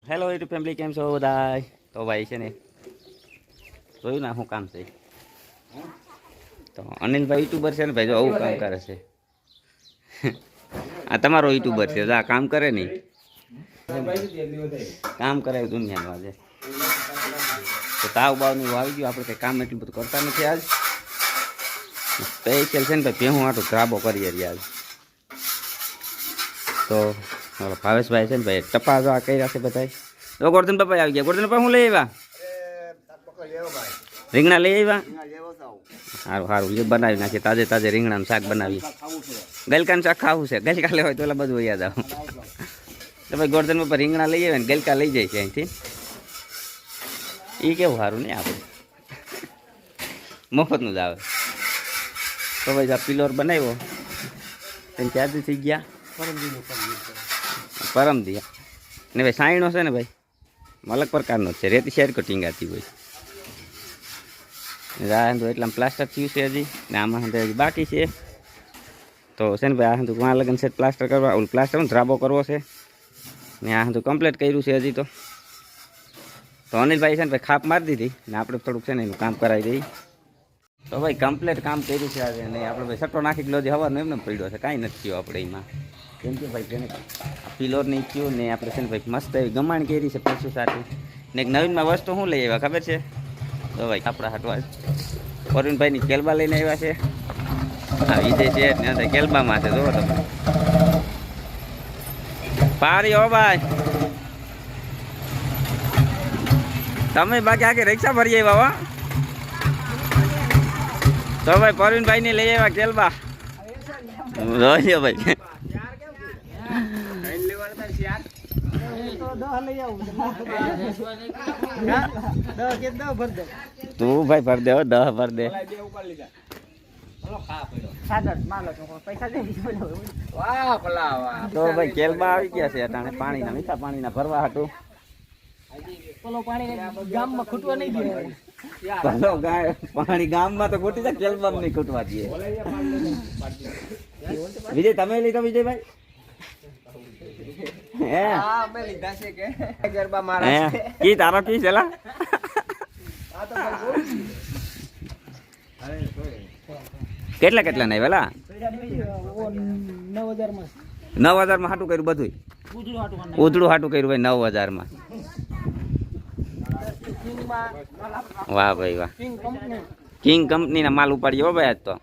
Hello YouTube family, કેમ છો બધા? તો ભાઈ છે ને જોયું ને શું કામ છે. તો અનિલભાઈ યુટ્યુબર છે ને ભાઈ, જો આવું કામ કરે છે. આ તમારો યુટ્યુબર છે, આ કામ કરે નહીં, કામ કરે દુનિયામાં આજે. તો તાવ બાવનું આવી ગયું, આપણે કંઈ કામ એટલું બધું કરતા નથી આજ. સ્પેશિયલ છે ને ભાઈ, ભેહું આટલું ધ્રાબો કરીએ રહ્યા આજ. તો ભાવેશભાઈ છે ને ભાઈ, ટપા જો આ કર્યા છે બધા. તો ગોરધન પપ્પા આવી ગયા. ગોરધન પપ્પા હું લઈ આવ્યા? રીંગણા લઈ આવ્યા? સારું સારું, એ બનાવી નાખીએ. તાજે તાજે રીંગણાનું શાક બનાવીએ. ગલકાનું શાક ખાવું છે, ગલકા લેવાય તો ઓલા બધું યાદ આવો. તો ભાઈ ગોરધન પપ્પા રીંગણા લઈ આવે ને ગલકા લઈ જાય છે અહીંથી. એ કેવું સારું નહીં, આપણે મફતનું જ આવે. તો ભાઈ આ પિલોર બનાવ્યો તેને ક્યાંથી થઈ ગયા? પરમદી ને ભાઈ સાયણો છે ને ભાઈ, અલગ પ્રકારનો જ છે. રેતી શેર કટિંગ આતી હોય. તો એટલા પ્લાસ્ટર થયું છે હજી, ને આમાં હજી બાકી છે. તો છે ને ભાઈ આ હતું વાં લગન છે પ્લાસ્ટર કરવા, ઓલું પ્લાસ્ટર ધ્રાબો કરવો છે ને આ હતું કમ્પ્લીટ કર્યું છે હજી. તો અનિલભાઈ છે ને ભાઈ ખાપ મારી દીધી ને આપણે થોડુંક છે ને એનું કામ કરાવી દઈએ. તો ભાઈ કમ્પ્લીટ કામ કર્યું છે આજે. ને આપણે ભાઈ સટ્ટો નાખી ગયો હવાનો એમને પડ્યો છે, કાંઈ નથી થયું આપણે એમાં. કેમ કે ભાઈ તેને પિલોર નહીં થયું ને આપણે છે ને ભાઈ મસ્ત એવી ગમાણ કરી છે પશુ સાથે. ને એક નવીનમાં વસ્તુ શું લઈ આવ્યા ખબર છે? તો ભાઈ આપણા હટવા પરવીનભાઈની કેલબા લઈને આવ્યા છે. હા વિજય છે ને કેલબામાં છે, જોવો તમે. પારી હો ભાઈ, તમે બાકી આગે રિક્ષા ભરી આવ્યા હો. તો ભાઈ પરવીનભાઈ ની લઈ આવ્યા કેલબા. જોઈજો ભાઈ, તું ભાઈ ભર દે, 10 ભર દે. તો ભાઈ કેલબા આવી ગયા છે અટાણે પાણીના, મીઠા પાણીના ભરવા હતું. પાણી ગામમાં તો ખોટી જાય, કેલબામાં નહીં ખૂટવા દઈએ. વિજય તમે લીધો? વિજયભાઈ કી તારો કી ચલા? કેટલા કેટલા નહીં પેલા 9,000 માં હાટું કર્યું બધું? ઉધડું હાટું કર્યું ભાઈ 9,000 માં. વાહ ભાઈ વાહ, કિંગ કંપની ના માલ ઉપાડ્યો ભાઈ આજ તો.